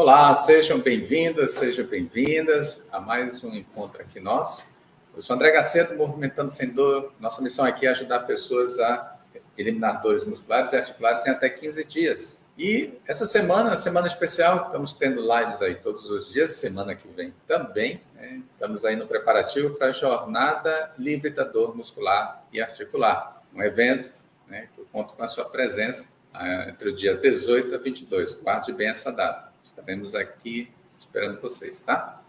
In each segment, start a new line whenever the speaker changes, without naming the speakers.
Olá, sejam bem-vindas, sejam bem-vindas a mais um encontro aqui nosso. Eu sou André Garcia, Movimentando Sem Dor. Nossa missão aqui é ajudar pessoas a eliminar dores musculares e articulares em até 15 dias. E essa semana especial, estamos tendo lives aí todos os dias, semana que vem também. Estamos aí no preparativo para a Jornada Livre da Dor Muscular e Articular, um evento que eu conto com a sua presença entre o dia 18 a 22. Guarde bem essa data. Estaremos aqui esperando vocês, tá?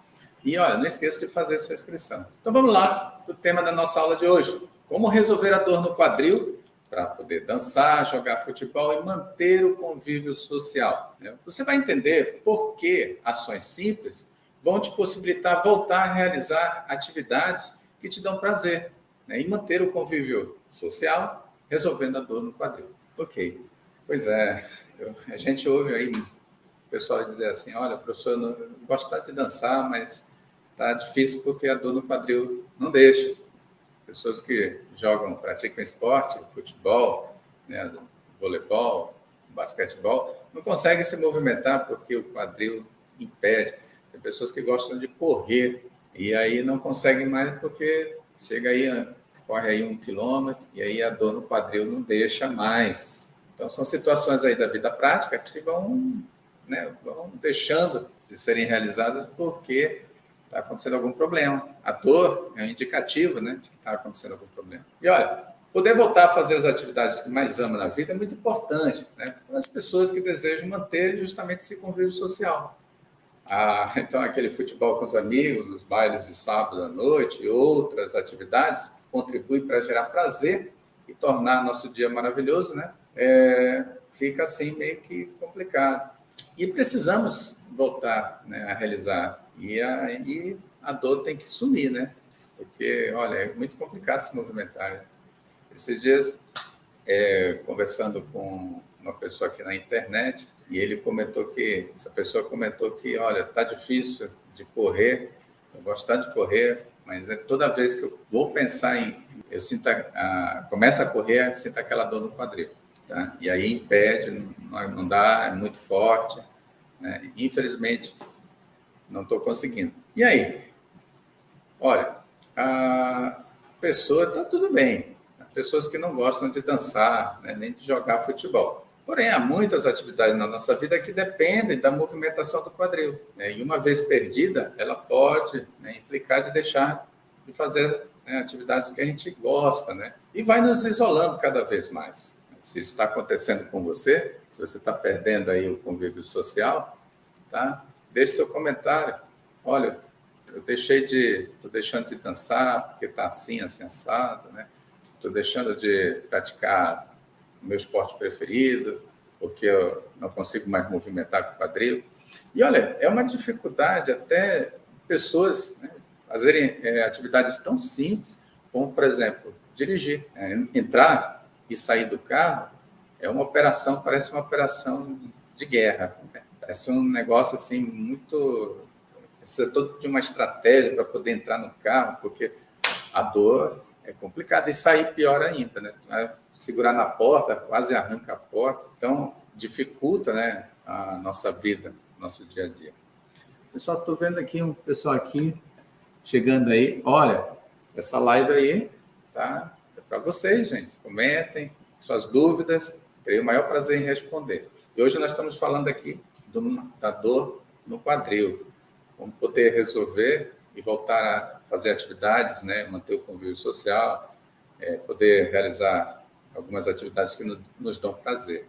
E, olha, não esqueça de fazer sua inscrição. Então, vamos lá para o tema da nossa aula de hoje. Como resolver a dor no quadril para poder dançar, jogar futebol e manter o convívio social. Você vai entender por que ações simples vão te possibilitar voltar a realizar atividades que te dão prazer, e manter o convívio social, resolvendo a dor no quadril. Ok. Pois é, a gente ouve aí o pessoal dizer assim, olha, professor, eu gosto de dançar, mas tá difícil porque a dor no quadril não deixa. Pessoas que praticam esporte, futebol, voleibol, basquetebol, não conseguem se movimentar porque o quadril impede. Tem pessoas que gostam de correr e aí não conseguem mais porque chega aí, corre aí 1 quilômetro e aí a dor no quadril não deixa mais. Então, são situações aí da vida prática que vão deixando de serem realizadas porque está acontecendo algum problema. A dor é um indicativo, de que está acontecendo algum problema. E, olha, poder voltar a fazer as atividades que mais ama na vida é muito importante, para as pessoas que desejam manter justamente esse convívio social. Então, aquele futebol com os amigos, os bailes de sábado à noite e outras atividades que contribuem para gerar prazer e tornar nosso dia maravilhoso, fica assim meio que complicado. E precisamos voltar a realizar. E aí a dor tem que sumir, porque, olha, é muito complicado se movimentar. Esses dias, conversando com uma pessoa aqui na internet, e essa pessoa comentou que, olha, tá difícil de correr, eu gosto tanto de correr, mas toda vez que eu vou pensar eu sinto começo a correr, eu sinto aquela dor no quadril. Tá? E aí impede, não dá, é muito forte. Infelizmente, não estou conseguindo. E aí? Olha, a pessoa está tudo bem. Há pessoas que não gostam de dançar, nem de jogar futebol. Porém, há muitas atividades na nossa vida que dependem da movimentação do quadril. E uma vez perdida, ela pode implicar de deixar de fazer atividades que a gente gosta, e vai nos isolando cada vez mais. Se isso está acontecendo com você, se você está perdendo aí o convívio social, tá? Deixe seu comentário. Olha, estou deixando de dançar porque está assim assado, Estou deixando de praticar o meu esporte preferido porque eu não consigo mais movimentar com o quadril. E, olha, é uma dificuldade até pessoas fazerem atividades tão simples como, por exemplo, dirigir. Entrar e sair do carro parece uma operação de guerra. Parece um negócio assim muito... Precisa todo de uma estratégia para poder entrar no carro, porque a dor é complicada. E sair pior ainda, Segurar na porta, quase arranca a porta. Então, dificulta a nossa vida, nosso dia a dia. Pessoal, estou vendo aqui um pessoal aqui chegando aí. Olha, essa live aí tá? É para vocês, gente. Comentem suas dúvidas. Terei o maior prazer em responder. E hoje nós estamos falando aqui da dor no quadril. Como poder resolver e voltar a fazer atividades, manter o convívio social, poder realizar algumas atividades que nos dão prazer.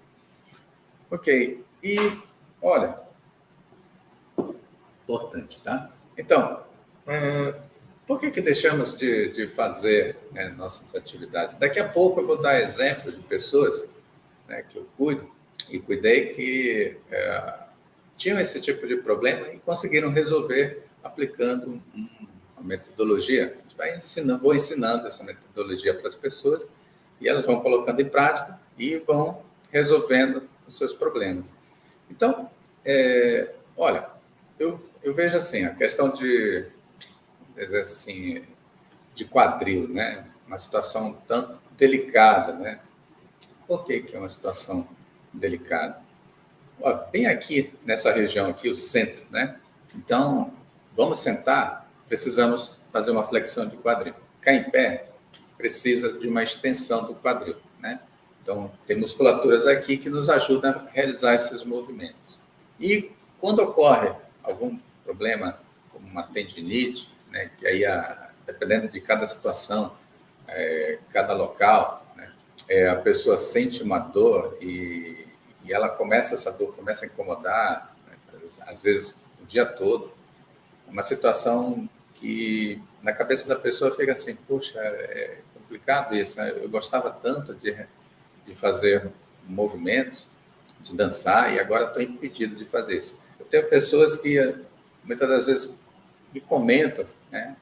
Ok. E, olha, importante, tá? Então, por que deixamos de fazer nossas atividades? Daqui a pouco eu vou dar exemplo de pessoas que eu cuido e cuidei que tinham esse tipo de problema e conseguiram resolver aplicando uma metodologia. A gente vou ensinando essa metodologia para as pessoas e elas vão colocando em prática e vão resolvendo os seus problemas. Então, olha, eu vejo assim, a questão de quadril, uma situação tanto delicada, Por que é uma situação delicada? ó, bem aqui nessa região aqui, o centro, né? Então, vamos sentar, precisamos fazer uma flexão de quadril. Ficar em pé precisa de uma extensão do quadril, né? Então, tem musculaturas aqui que nos ajudam a realizar esses movimentos. E quando ocorre algum problema, como uma tendinite, né, que aí, dependendo de cada situação, cada local, né, a pessoa sente uma dor e essa dor começa a incomodar, né, às vezes o dia todo, uma situação que na cabeça da pessoa fica assim, poxa, é complicado isso, né? Eu gostava tanto de fazer movimentos, de dançar, e agora estou impedido de fazer isso. Eu tenho pessoas que muitas das vezes me comentam, né,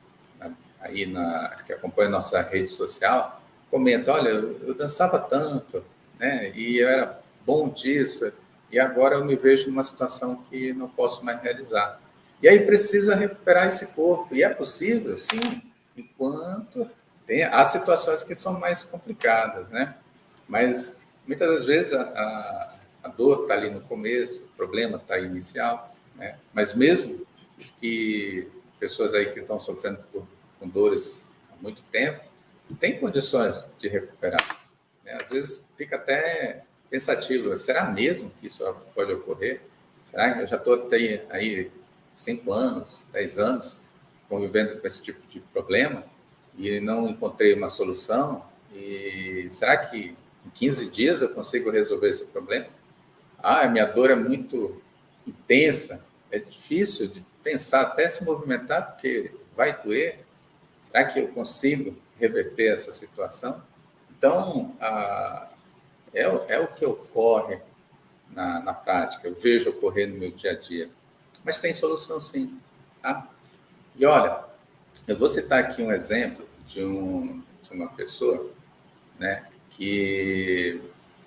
aí que acompanham nossa rede social, comentam, olha, eu dançava tanto, né, e eu era bom disso, e agora eu me vejo numa situação que não posso mais realizar. E aí precisa recuperar esse corpo, e é possível, sim, enquanto há situações que são mais complicadas, né? Mas muitas das vezes a dor está ali no começo, o problema está inicial, né? Mas mesmo que pessoas aí que estão sofrendo com dores há muito tempo, têm condições de recuperar, né? Às vezes fica até pensativo, será mesmo que isso pode ocorrer? Será que eu já estou aí 5 anos, 10 anos convivendo com esse tipo de problema e não encontrei uma solução? E será que em 15 dias eu consigo resolver esse problema? A minha dor é muito intensa, é difícil de pensar, até se movimentar, porque vai doer. Será que eu consigo reverter essa situação? Então, é o que ocorre na prática, eu vejo ocorrer no meu dia a dia. Mas tem solução sim, tá? E olha, eu vou citar aqui um exemplo de uma pessoa, né, que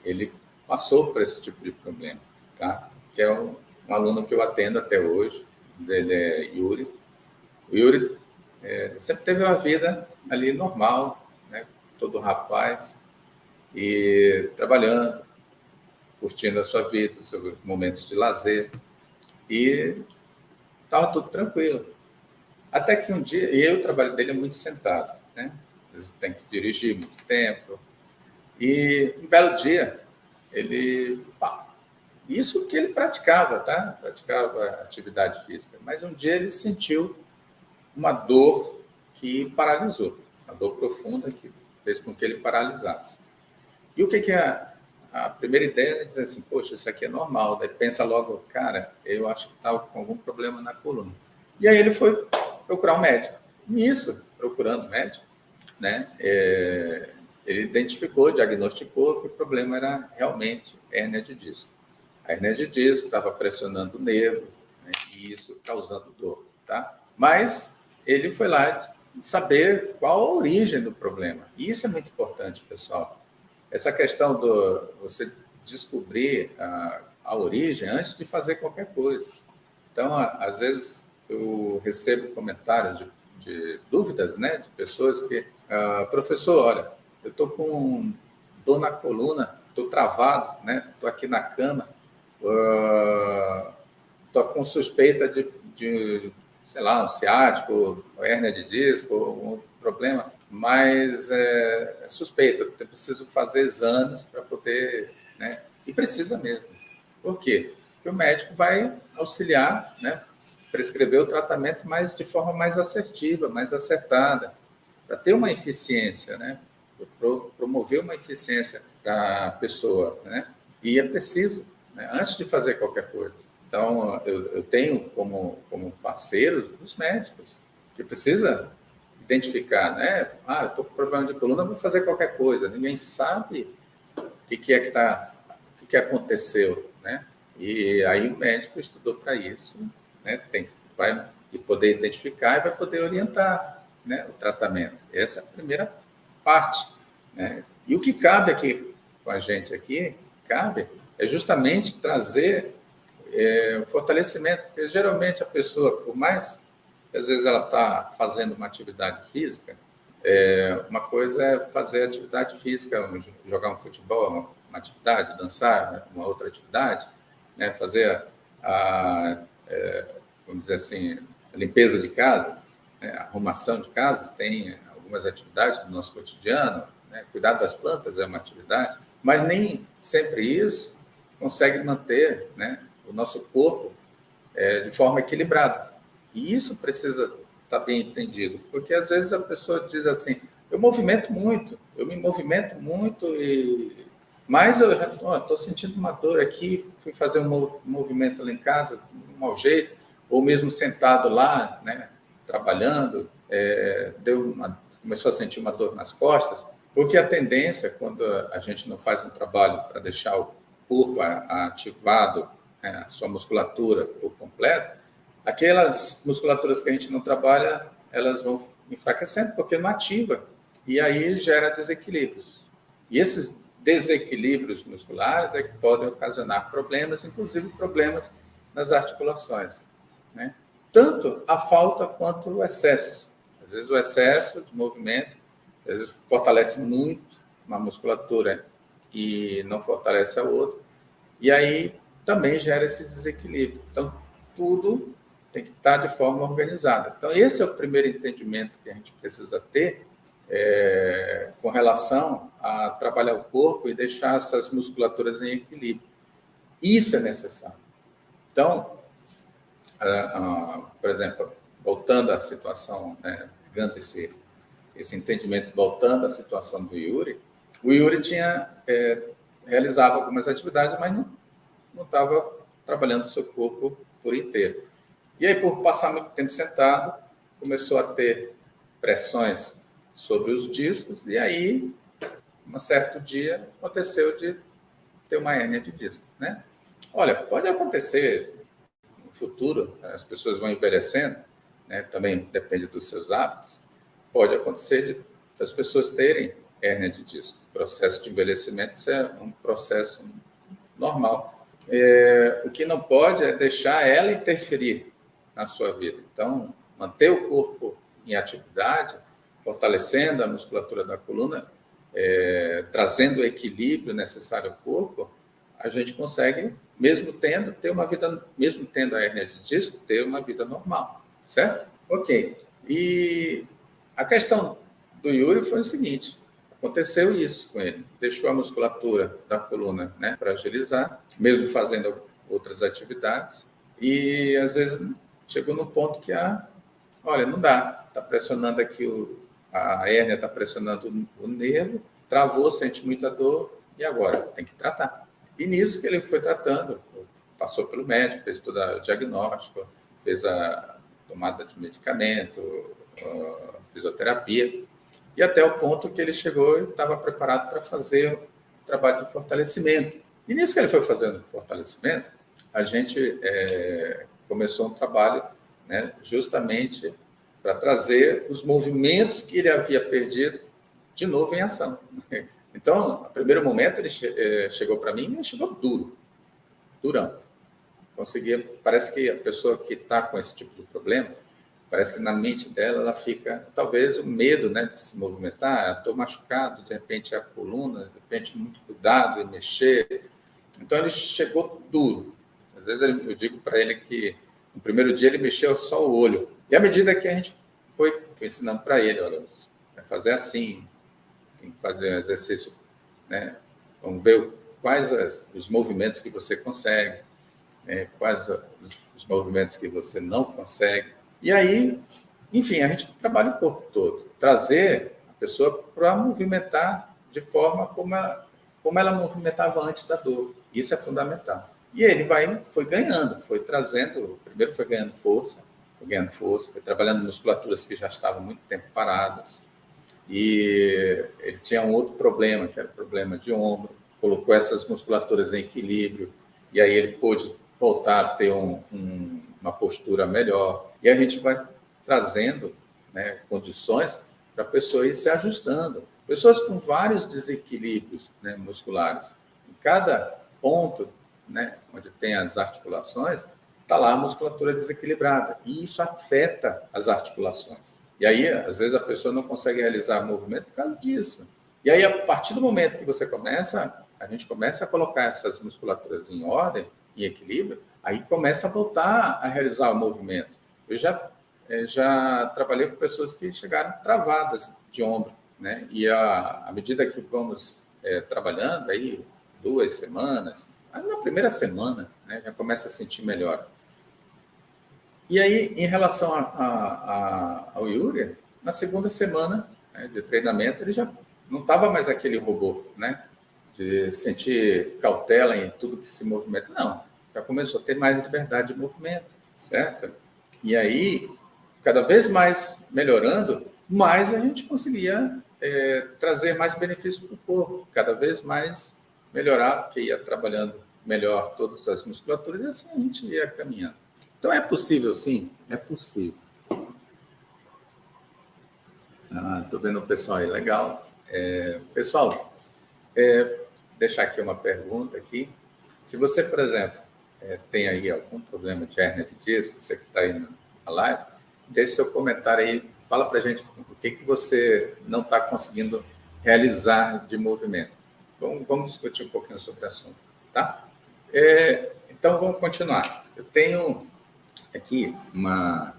ele passou por esse tipo de problema, tá? Que é um aluno que eu atendo até hoje, ele é Yuri. O Yuri sempre teve uma vida ali normal, né? Todo rapaz, e trabalhando, curtindo a sua vida, os seus momentos de lazer, e estava tudo tranquilo. Até que um dia, e aí o trabalho dele é muito sentado, né? Ele tem que dirigir muito tempo, e um belo dia, isso que ele praticava, tá? Praticava atividade física, mas um dia ele sentiu uma dor que paralisou, uma dor profunda que fez com que ele paralisasse. E o que é a primeira ideia é dizer assim, poxa, isso aqui é normal. Daí pensa logo, cara, eu acho que estava com algum problema na coluna. E aí ele foi procurar um médico. Nisso, procurando médico, né, ele identificou, diagnosticou que o problema era realmente hérnia de disco. A hérnia de disco estava pressionando o nervo, né, e isso causando dor, tá? Mas ele foi lá saber qual a origem do problema. E isso é muito importante, pessoal. Essa questão do você descobrir a origem antes de fazer qualquer coisa. Então, às vezes, eu recebo comentários de dúvidas, né, de pessoas que, professor, olha, eu estou com dor na coluna, estou travado, né, estou aqui na cama, estou com suspeita de, sei lá, um ciático, hérnia de disco, algum outro problema, mas é suspeita, eu preciso fazer exames para poder, né, e precisa mesmo. Por quê? Porque o médico vai auxiliar, né, prescrever o tratamento, mas de forma mais assertiva, mais acertada, para ter uma eficiência, né, promover uma eficiência para a pessoa, né, e é preciso, né, antes de fazer qualquer coisa. Então, eu tenho como parceiros os médicos, que precisa identificar, né? Eu estou com problema de coluna, vou fazer qualquer coisa. Ninguém sabe o que aconteceu, né? E aí o médico estudou para isso, né? Vai poder identificar e vai poder orientar, né, o tratamento. Essa é a primeira parte, né? E o que cabe aqui com a gente aqui, é justamente trazer o fortalecimento, porque geralmente a pessoa, por mais que às vezes ela está fazendo uma atividade física, uma coisa é fazer atividade física, jogar um futebol, uma atividade, dançar, né, uma outra atividade, né? Fazer vamos dizer assim, a limpeza de casa, né? A arrumação de casa, tem algumas atividades do nosso cotidiano, né? Cuidar das plantas é uma atividade, mas nem sempre isso consegue manter, né, o nosso corpo de forma equilibrada. E isso precisa estar bem entendido, porque às vezes a pessoa diz assim, eu me movimento muito, mas eu já estou sentindo uma dor aqui, fui fazer um movimento lá em casa, de um mau jeito, ou mesmo sentado lá, né, trabalhando, começou a sentir uma dor nas costas, porque a tendência, quando a gente não faz um trabalho para deixar o corpo ativado, a sua musculatura por completo, aquelas musculaturas que a gente não trabalha, elas vão enfraquecendo porque não ativa, e aí gera desequilíbrios. E esses desequilíbrios musculares é que podem ocasionar problemas, inclusive problemas nas articulações, né? Tanto a falta quanto o excesso. Às vezes o excesso de movimento, às vezes fortalece muito uma musculatura e não fortalece a outra, e aí também gera esse desequilíbrio. Então, tudo tem que estar de forma organizada. Então, esse é o primeiro entendimento que a gente precisa ter com relação a trabalhar o corpo e deixar essas musculaturas em equilíbrio. Isso é necessário. Então, por exemplo, voltando à situação, né, pegando esse entendimento, voltando à situação do Yuri, o Yuri realizava algumas atividades, mas não estava trabalhando o seu corpo por inteiro. E aí, por passar muito tempo sentado, começou a ter pressões sobre os discos, e aí, um certo dia, aconteceu de ter uma hérnia de disco, né? Olha, pode acontecer no futuro, as pessoas vão envelhecendo, né? Também depende dos seus hábitos, pode acontecer das pessoas terem hérnia de disco. O processo de envelhecimento isso é um processo normal. O que não pode é deixar ela interferir na sua vida. Então, manter o corpo em atividade, fortalecendo a musculatura da coluna, trazendo o equilíbrio necessário ao corpo, a gente consegue, mesmo tendo a hérnia de disco, ter uma vida normal, certo? Ok. E a questão do Yuri foi o seguinte: aconteceu isso com ele, deixou a musculatura da coluna, né, fragilizar, mesmo fazendo outras atividades, e às vezes chegou no ponto que olha, não dá, está pressionando aqui, a hérnia está pressionando o nervo, travou, sente muita dor, e agora? Tem que tratar. E nisso que ele foi tratando, passou pelo médico, fez todo o diagnóstico, fez a tomada de medicamento, fisioterapia, e até o ponto que ele chegou e estava preparado para fazer o trabalho de fortalecimento. E nisso que ele foi fazendo o fortalecimento, a gente começou um trabalho, né, justamente para trazer os movimentos que ele havia perdido de novo em ação. Então, no primeiro momento, ele chegou para mim e chegou durão. Parece que a pessoa que está com esse tipo de problema, parece que na mente dela, ela fica, talvez, o medo, né, de se movimentar. Estou machucado, de repente a coluna, de repente muito cuidado em mexer. Então, ele chegou duro. Às vezes eu digo para ele que no primeiro dia ele mexeu só o olho. E à medida que a gente foi ensinando para ele, olha, vai fazer assim, tem que fazer um exercício, né? Vamos ver quais os movimentos que você consegue, quais os movimentos que você não consegue. E aí, enfim, a gente trabalha o corpo todo. Trazer a pessoa para movimentar de forma como ela movimentava antes da dor. Isso é fundamental. E ele foi ganhando, foi trazendo, primeiro foi ganhando força, foi trabalhando musculaturas que já estavam muito tempo paradas. E ele tinha um outro problema, que era o problema de ombro, colocou essas musculaturas em equilíbrio, e aí ele pôde voltar a ter uma postura melhor. E a gente vai trazendo, né, condições para a pessoa ir se ajustando. Pessoas com vários desequilíbrios, né, musculares. Em cada ponto, né, onde tem as articulações, está lá a musculatura desequilibrada. E isso afeta as articulações. E aí, às vezes, a pessoa não consegue realizar movimento por causa disso. E aí, a partir do momento que a gente começa a colocar essas musculaturas em ordem, em equilíbrio, aí começa a voltar a realizar o movimento. Eu já trabalhei com pessoas que chegaram travadas de ombro, né? E à medida que vamos trabalhando aí 2 semanas, aí na primeira semana, né, já começa a sentir melhor. E aí, em relação ao Yuri, na segunda semana, né, de treinamento, ele já não estava mais aquele robô, né? De sentir cautela em tudo que se movimenta. Não, já começou a ter mais liberdade de movimento, certo? E aí, cada vez mais melhorando, mais a gente conseguia trazer mais benefícios para o corpo, cada vez mais melhorar, porque ia trabalhando melhor todas as musculaturas e assim a gente ia caminhando. Então, é possível, sim? É possível. Estou vendo o pessoal aí, legal. Pessoal, deixar aqui uma pergunta aqui. Se você, por exemplo, tem aí algum problema de hérnia de disco, você que está aí na live, deixe seu comentário aí, fala para a gente o que você não está conseguindo realizar de movimento. Vamos discutir um pouquinho sobre o assunto, tá? Então, vamos continuar. Eu tenho aqui uma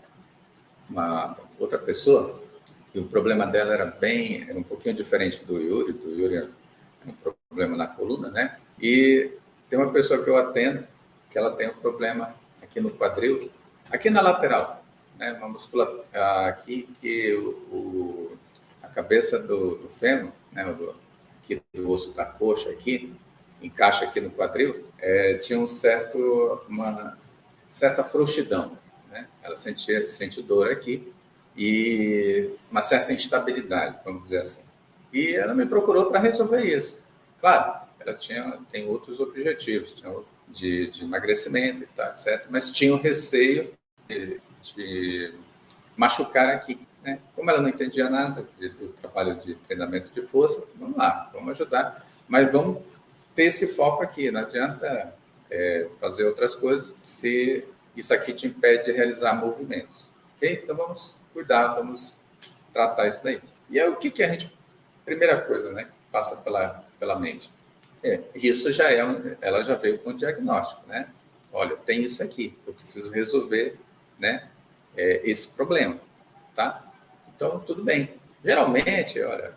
outra pessoa, e o problema dela era um pouquinho diferente do Yuri. Do Yuri era um problema na coluna, né? E tem uma pessoa que eu atendo, que ela tem um problema aqui no quadril, aqui na lateral, né? Uma musculatura aqui que a cabeça do fêmur, né? Aqui do osso da coxa aqui, encaixa aqui no quadril, tinha uma certa frouxidão, né? Ela sente dor aqui e uma certa instabilidade, vamos dizer assim. E ela me procurou para resolver isso. Claro, ela tem outros objetivos, de emagrecimento e tal, etc., mas tinha um receio de machucar aqui, né? Como ela não entendia nada do trabalho de treinamento de força, vamos lá, vamos ajudar, mas vamos ter esse foco aqui. Não adianta fazer outras coisas se isso aqui te impede de realizar movimentos. Ok? Então vamos cuidar, vamos tratar isso daí. E aí o que a gente... Primeira coisa, né, passa pela mente. Isso ela já veio com o diagnóstico, né? Olha, tem isso aqui, eu preciso resolver, né, esse problema, tá? Então, tudo bem. Geralmente, olha,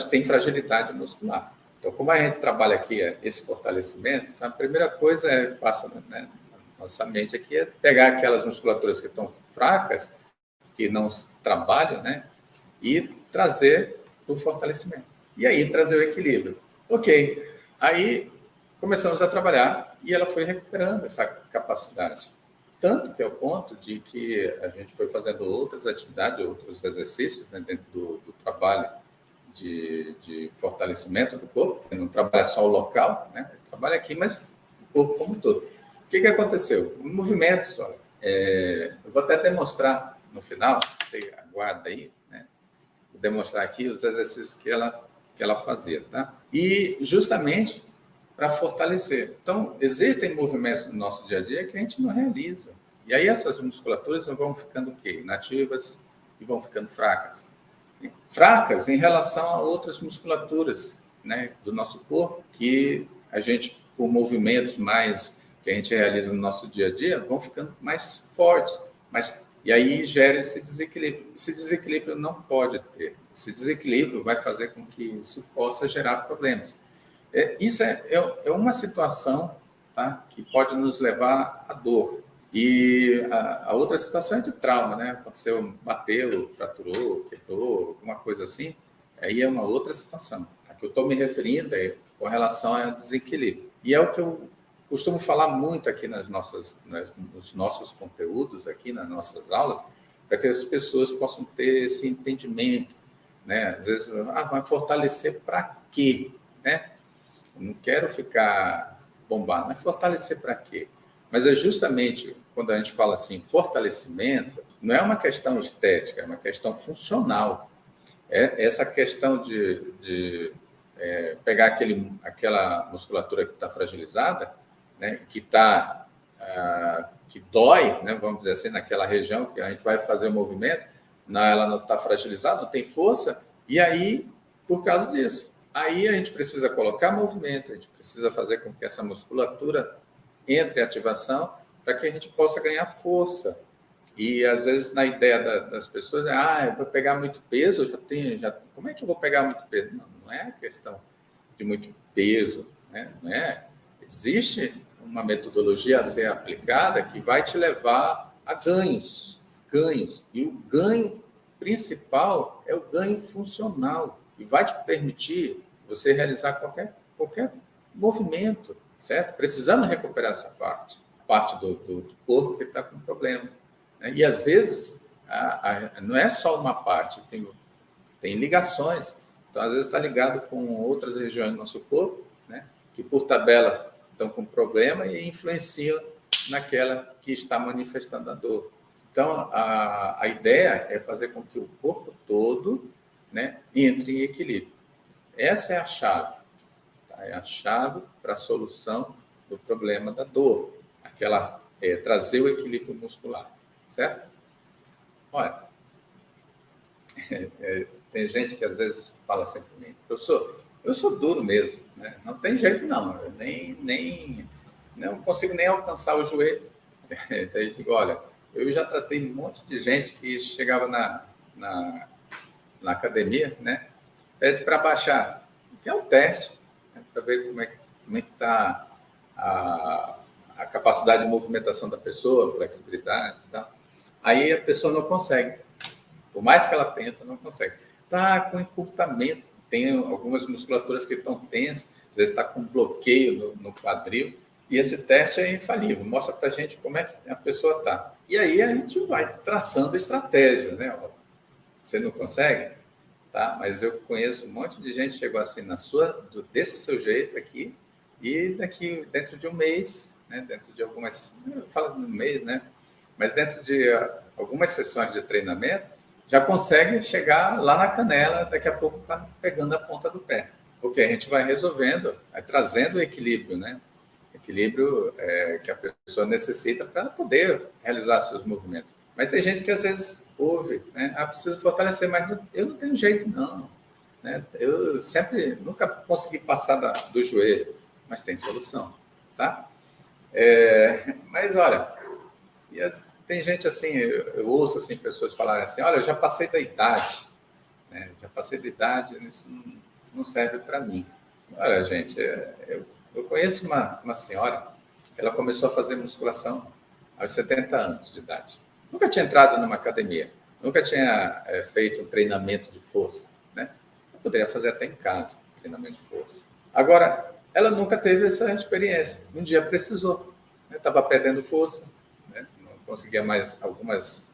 tem fragilidade muscular. Então, como a gente trabalha aqui esse fortalecimento, a primeira coisa passa, né, nossa mente aqui é pegar aquelas musculaturas que estão fracas, que não trabalham, né, e trazer o fortalecimento. E aí trazer o equilíbrio. Ok, aí começamos a trabalhar e ela foi recuperando essa capacidade. Tanto que é o ponto de que a gente foi fazendo outras atividades, outros exercícios, né, dentro do trabalho de fortalecimento do corpo. Não trabalha só o local, né? Trabalha aqui, mas o corpo como um todo. O que aconteceu? Movimentos, olha, eu vou até demonstrar no final, você aguarda aí, né? Vou demonstrar aqui os exercícios que ela fazia, tá? E justamente para fortalecer. Então, existem movimentos no nosso dia a dia que a gente não realiza. E aí essas musculaturas vão ficando o quê? Inativas e vão ficando fracas. Fracas em relação a outras musculaturas, né, do nosso corpo, que a gente, por movimentos mais que a gente realiza no nosso dia a dia, vão ficando mais fortes. E aí gera esse desequilíbrio. Esse desequilíbrio não pode ter. Esse desequilíbrio vai fazer com que isso possa gerar problemas. Isso é uma situação, tá, que pode nos levar à dor. E a outra situação é de trauma, né? Aconteceu, bateu, fraturou, quebrou, alguma coisa assim, aí é uma outra situação. A que eu estou me referindo é com relação ao desequilíbrio. E é o que eu costumo falar muito aqui nos nossos conteúdos, aqui nas nossas aulas, para que as pessoas possam ter esse entendimento, né? Às vezes, vai fortalecer para quê, né? Eu não quero ficar bombado, mas fortalecer para quê? Mas é justamente quando a gente fala assim, fortalecimento, não é uma questão estética, é uma questão funcional. Essa questão de pegar aquela musculatura que está fragilizada, né, que dói, né, vamos dizer assim, naquela região que a gente vai fazer o movimento, ela não está fragilizada, não tem força, e aí, por causa disso, aí a gente precisa colocar movimento, a gente precisa fazer com que essa musculatura entre a ativação para que a gente possa ganhar força. E, às vezes, na ideia das pessoas, eu vou pegar muito peso, como é que eu vou pegar muito peso? Não é questão de muito peso, né? Não é. Existe uma metodologia a ser aplicada que vai te levar a ganhos. E o ganho principal é o ganho funcional e vai te permitir você realizar qualquer movimento, certo? Precisando recuperar essa parte do corpo que está com problema. E, às vezes, não é só uma parte, tem ligações. Então, às vezes, está ligado com outras regiões do nosso corpo, né, que, por tabela, estão com problema e influenciam naquela que está manifestando a dor. Então, a ideia é fazer com que o corpo todo, né, entre em equilíbrio. Essa é a chave. Tá? É a chave para a solução do problema da dor. Trazer o equilíbrio muscular. Certo? Olha, tem gente que às vezes fala assim para mim, professor, eu sou duro mesmo, né? Não tem jeito não, eu não consigo nem alcançar o joelho. Daí eu digo, olha, eu já tratei um monte de gente que chegava na academia, né? Pede para baixar, que é um teste, né? Para ver como é que está a capacidade de movimentação da pessoa, a flexibilidade e tal. Aí a pessoa não consegue. Por mais que ela tenta, não consegue. Está com encurtamento. Tem algumas musculaturas que estão tensas. Às vezes está com bloqueio no quadril. E esse teste é infalível. Mostra para a gente como é que a pessoa está. E aí a gente vai traçando estratégia, né? Você não consegue? Tá? Mas eu conheço um monte de gente que chegou assim desse seu jeito aqui. E dentro de um mês, né? Dentro de algumas... Eu falo de um mês, né? Mas dentro de algumas sessões de treinamento, já consegue chegar lá na canela, daqui a pouco está pegando a ponta do pé. Porque a gente vai resolvendo, trazendo o equilíbrio, né? Equilíbrio que a pessoa necessita para poder realizar seus movimentos. Mas tem gente que às vezes ouve, né? Preciso fortalecer, mas eu não tenho jeito, não. Né? Eu nunca consegui passar do joelho, mas tem solução, tá? Mas, olha... tem gente assim, eu ouço assim, pessoas falarem assim, olha, eu já passei da idade, né? Já passei da idade, isso não serve para mim. Olha, gente, eu conheço uma senhora, ela começou a fazer musculação aos 70 anos de idade. Nunca tinha entrado numa academia, nunca tinha feito um treinamento de força, né? Eu poderia fazer até em casa, treinamento de força. Agora, ela nunca teve essa experiência. Um dia precisou, estava perdendo força, conseguia mais algumas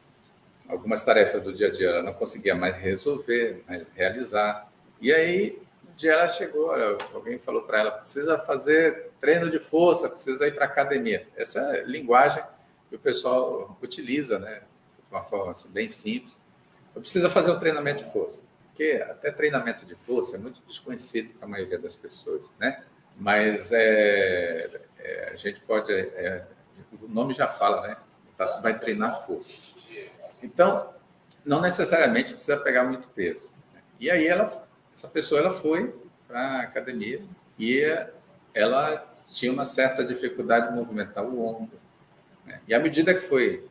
tarefas do dia a dia, ela não conseguia mais resolver, mais realizar. E aí, um dia ela chegou, alguém falou para ela, precisa fazer treino de força, precisa ir para a academia. Essa é a linguagem que o pessoal utiliza, né? De uma forma assim, bem simples. Precisa fazer um treinamento de força. Porque até treinamento de força é muito desconhecido para a maioria das pessoas, né? Mas a gente pode... o nome já fala, né? Vai treinar força. Então, não necessariamente precisa pegar muito peso. E aí, essa pessoa foi para a academia e ela tinha uma certa dificuldade de movimentar o ombro. Né? E à medida que foi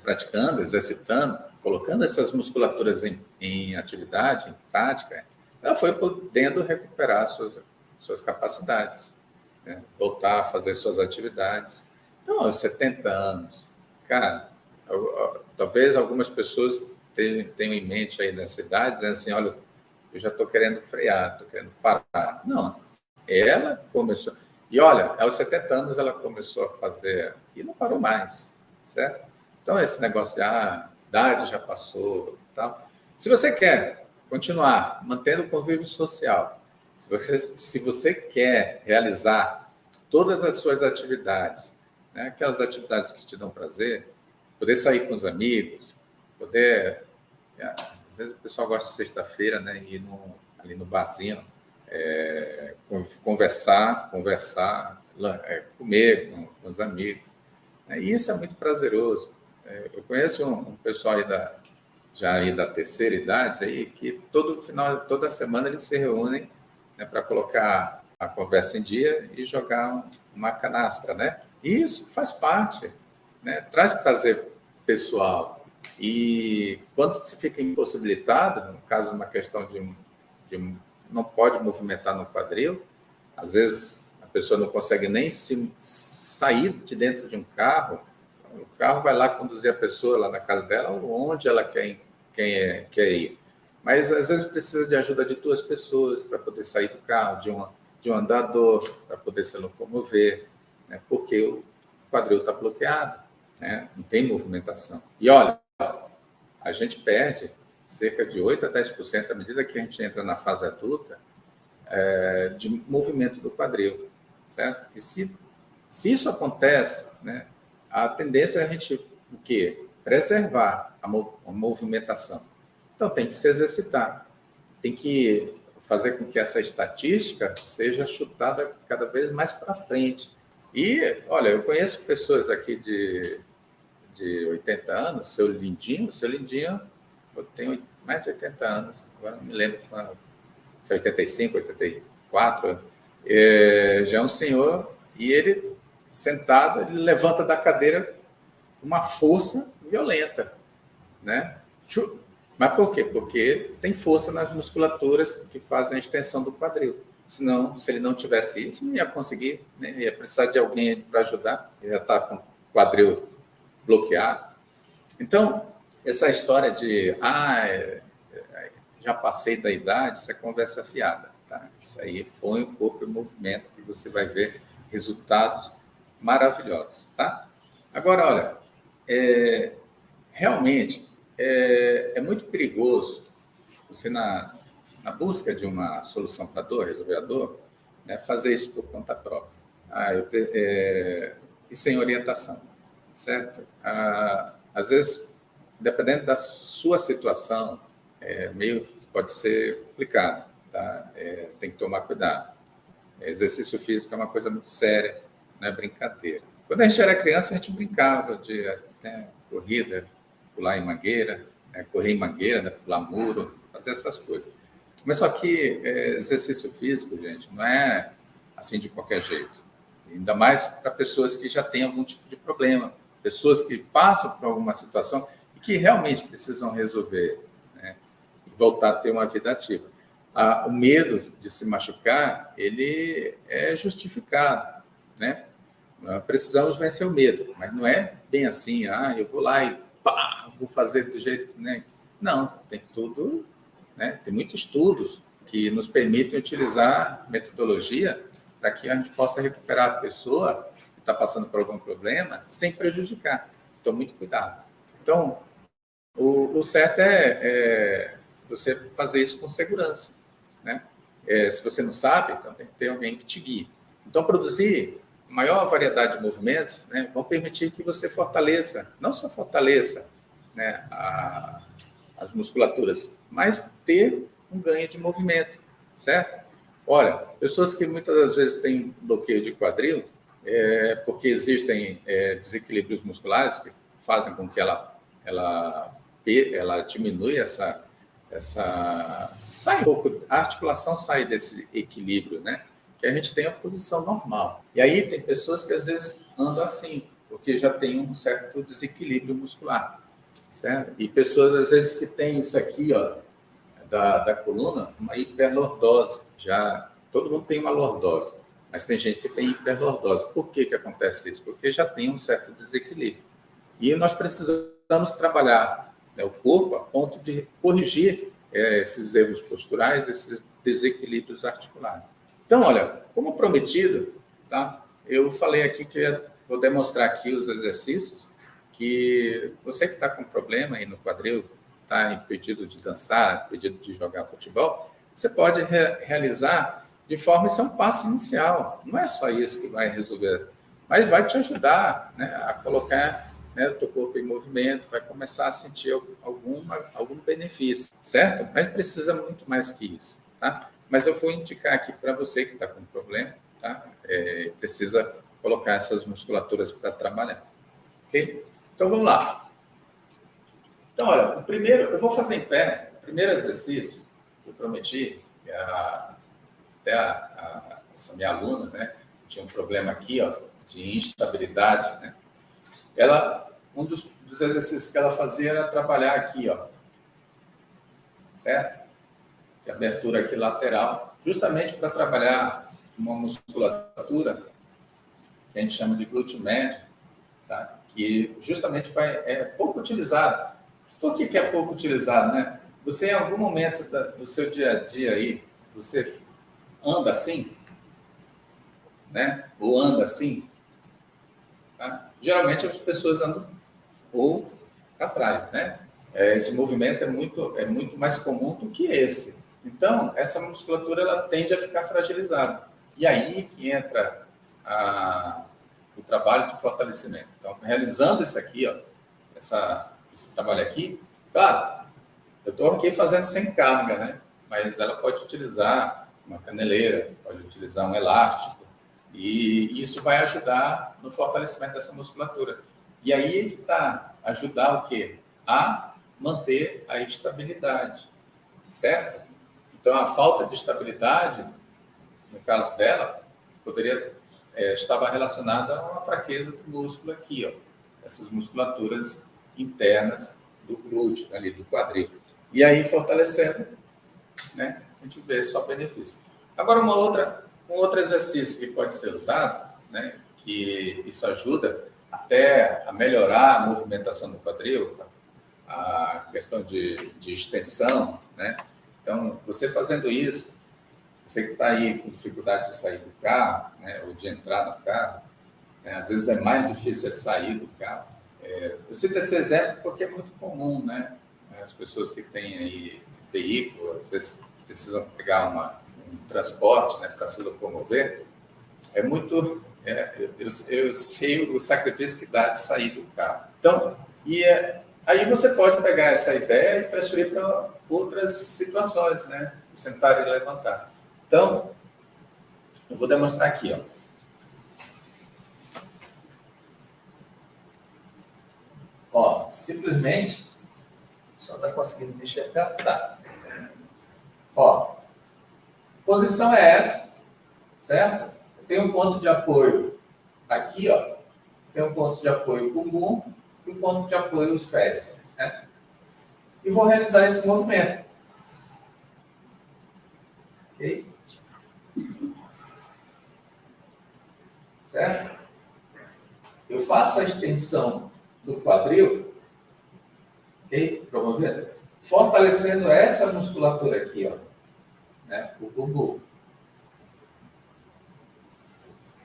praticando, exercitando, colocando essas musculaturas em atividade, em prática, ela foi podendo recuperar suas capacidades, né? Voltar a fazer suas atividades. Então, aos 70 anos, cara, talvez algumas pessoas tenham em mente aí nessa idade, dizendo assim, olha, eu já estou querendo frear, estou querendo parar. Não, ela começou... E olha, aos 70 anos ela começou a fazer e não parou mais, certo? Então, esse negócio de idade já passou, tal. Se você quer continuar mantendo o convívio social, se você quer realizar todas as suas atividades, né, aquelas atividades que te dão prazer, poder sair com os amigos, poder... Às vezes o pessoal gosta de sexta-feira, né, ir ali no barzinho, conversar, comer com os amigos. E isso é muito prazeroso. Eu conheço um pessoal aí da terceira idade aí, que toda semana eles se reúnem, né, para colocar a conversa em dia e jogar uma canastra, né? E isso faz parte, né? Traz prazer pessoal. E quando se fica impossibilitado, no caso, uma questão não pode movimentar no quadril, às vezes a pessoa não consegue nem sair de dentro de um carro, o carro vai lá conduzir a pessoa lá na casa dela, onde ela quer ir. Mas às vezes precisa de ajuda de 2 pessoas para poder sair do carro, de um andador para poder se locomover, né? Porque o quadril está bloqueado, né? Não tem movimentação. E olha, a gente perde cerca de 8 a 10% à medida que a gente entra na fase adulta de movimento do quadril, certo? E se isso acontece, né, a tendência é a gente o quê? Preservar a movimentação. Então, tem que se exercitar, tem que fazer com que essa estatística seja chutada cada vez mais para frente. E, olha, eu conheço pessoas aqui de 80 anos, seu Lindinho, eu tenho mais de 80 anos, agora não me lembro se é 85, 84, já é um senhor, e ele, sentado, ele levanta da cadeira com uma força violenta, né? Mas por quê? Porque tem força nas musculaturas que fazem a extensão do quadril. Senão, se ele não tivesse isso, não ia conseguir, né? Ia precisar de alguém para ajudar, ele já está com o quadril bloqueado. Então, essa história de já passei da idade, isso é conversa fiada, tá? Isso aí foi um corpo em movimento que você vai ver resultados maravilhosos, tá? Agora, olha, realmente é muito perigoso você, na busca de uma solução para a dor, resolver a dor, né, fazer isso por conta própria. E sem orientação, certo? Às vezes, dependendo da sua situação, pode ser complicado, tá? Tem que tomar cuidado. Exercício físico é uma coisa muito séria, não é brincadeira. Quando a gente era criança, a gente brincava de corrida, pular em mangueira, correr em mangueira, né, pular muro, fazer essas coisas. Mas só que exercício físico, gente, não é assim de qualquer jeito. Ainda mais para pessoas que já têm algum tipo de problema, pessoas que passam por alguma situação e que realmente precisam resolver, né, e voltar a ter uma vida ativa. O medo de se machucar, ele é justificado, né? Precisamos vencer o medo, mas não é bem assim, eu vou lá e vou fazer do jeito, né? Não, tem tudo, né? Tem muitos estudos que nos permitem utilizar metodologia para que a gente possa recuperar a pessoa que está passando por algum problema sem prejudicar. Então, muito cuidado. Então, o certo é você fazer isso com segurança, né? Se você não sabe, então tem que ter alguém que te guie. Então, produzir maior variedade de movimentos, né, vão permitir que você fortaleça, não só fortaleça, né, as musculaturas, mas ter um ganho de movimento, certo? Olha, pessoas que muitas das vezes têm bloqueio de quadril, porque existem desequilíbrios musculares que fazem com que ela diminui sai um pouco, a articulação sai desse equilíbrio, né? Que a gente tem a posição normal. E aí tem pessoas que às vezes andam assim, porque já tem um certo desequilíbrio muscular, certo? E pessoas às vezes que têm isso aqui, ó, da coluna, uma hiperlordose. Já todo mundo tem uma lordose, mas tem gente que tem hiperlordose. Por que acontece isso? Porque já tem um certo desequilíbrio. E nós precisamos trabalhar, né, o corpo a ponto de corrigir esses erros posturais, esses desequilíbrios articulares. Então, olha, como prometido, tá? Eu falei aqui que vou demonstrar aqui os exercícios que você que está com problema aí no quadril, está impedido de dançar, impedido de jogar futebol, você pode realizar de forma, isso é um passo inicial, não é só isso que vai resolver, mas vai te ajudar, né, a colocar, né, o teu corpo em movimento, vai começar a sentir algum benefício, certo? Mas precisa muito mais que isso, tá? Mas eu vou indicar aqui para você que está com problema, tá? Precisa colocar essas musculaturas para trabalhar, ok? Então, vamos lá. Então, olha, o primeiro, eu vou fazer em pé, o primeiro exercício que eu prometi, que essa minha aluna, né, tinha um problema aqui, ó, de instabilidade, né? Um dos exercícios que ela fazia era trabalhar aqui, ó, certo? De abertura aqui lateral, justamente para trabalhar uma musculatura que a gente chama de glúteo médio, tá? Que justamente é pouco utilizado. Por que é pouco utilizado, né? Você, em algum momento do seu dia a dia aí, você anda assim, né? Ou anda assim, tá? Geralmente as pessoas andam ou atrás, né? Esse movimento é muito mais comum do que esse. Então, essa musculatura ela tende a ficar fragilizada. E aí que entra o trabalho de fortalecimento. Então, realizando isso aqui, ó, esse trabalho aqui, claro, eu estou aqui fazendo sem carga, né? Mas ela pode utilizar uma caneleira, pode utilizar um elástico, e isso vai ajudar no fortalecimento dessa musculatura. E aí que está, ajudar o quê? A manter a estabilidade, certo? Então, a falta de estabilidade, no caso dela, estava relacionada a uma fraqueza do músculo aqui, ó, essas musculaturas internas do glúteo, ali do quadril. E aí, fortalecendo, né, a gente vê só benefício. Agora, um outro exercício que pode ser usado, né, que isso ajuda até a melhorar a movimentação do quadril, a questão de extensão, né? Então, você fazendo isso, você que está aí com dificuldade de sair do carro, né, ou de entrar no carro, né, às vezes é mais difícil sair do carro. Eu cito esse exemplo porque é muito comum, né? As pessoas que têm aí veículo, às vezes precisam pegar um transporte, né, para se locomover, é muito... eu sei o sacrifício que dá de sair do carro. Então, aí você pode pegar essa ideia e transferir para outras situações, né? Sentar e levantar. Então, eu vou demonstrar aqui, ó. Ó, simplesmente, só está conseguindo me enxergar? Tá. Ó, posição é essa, certo? Tem um ponto de apoio aqui, ó. Tem um ponto de apoio o bumbum e um ponto de apoio os pés, né? E vou realizar esse movimento. Ok? Certo? Eu faço a extensão do quadril, ok? Promovendo, fortalecendo essa musculatura aqui, ó, né? O bumbum.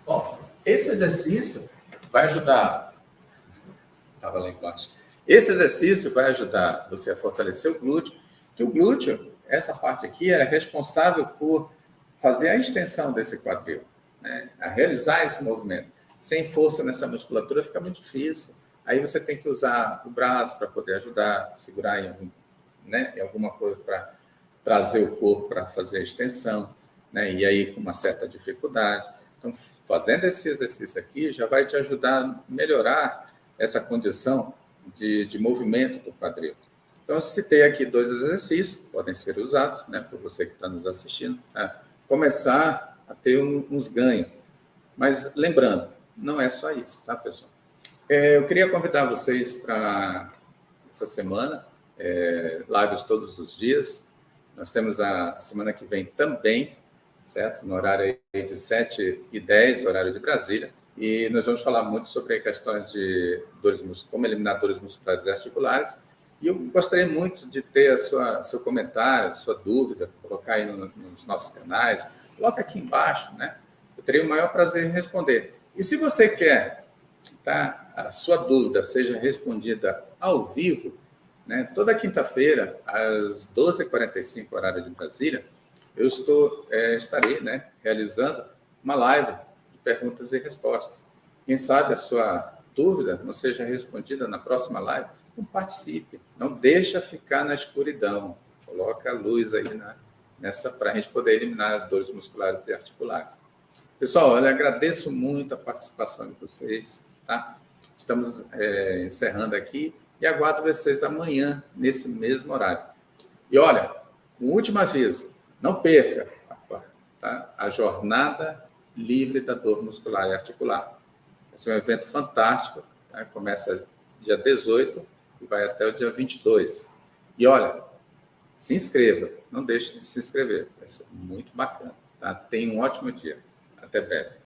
Bom, esse exercício vai ajudar. Estava lá embaixo. Esse exercício vai ajudar você a fortalecer o glúteo, que o glúteo, essa parte aqui, é responsável por fazer a extensão desse quadril, né? A realizar esse movimento. Sem força nessa musculatura fica muito difícil. Aí você tem que usar o braço para poder ajudar, segurar em alguma coisa para trazer o corpo para fazer a extensão, né? E aí com uma certa dificuldade. Então, fazendo esse exercício aqui, já vai te ajudar a melhorar essa condição de movimento do quadril. Então, eu citei aqui 2 exercícios, podem ser usados, né, por você que está nos assistindo, começar a ter uns ganhos. Mas, lembrando, não é só isso, tá, pessoal? Eu queria convidar vocês para essa semana, lives todos os dias. Nós temos a semana que vem também, certo? No horário de 7h10, horário de Brasília. E nós vamos falar muito sobre questões de como eliminar dores musculares e articulares. E eu gostaria muito de ter seu comentário, sua dúvida, colocar aí nos nossos canais. Coloca aqui embaixo, né? Eu teria o maior prazer em responder. E se você quer, tá, a sua dúvida seja respondida ao vivo, né, toda quinta-feira, às 12h45, horário de Brasília, eu estarei, né, realizando uma live de perguntas e respostas. Quem sabe a sua dúvida não seja respondida na próxima live, então participe. Não deixa ficar na escuridão. Coloca a luz aí nessa para a gente poder eliminar as dores musculares e articulares. Pessoal, eu agradeço muito a participação de vocês, tá? Estamos encerrando aqui e aguardo vocês amanhã, nesse mesmo horário. E olha, um último aviso, não perca, tá? A jornada livre da dor muscular e articular. Esse é um evento fantástico, tá? Começa dia 18 e vai até o dia 22. E olha, se inscreva, não deixe de se inscrever, vai ser muito bacana. Tá? Tenha um ótimo dia. Até breve.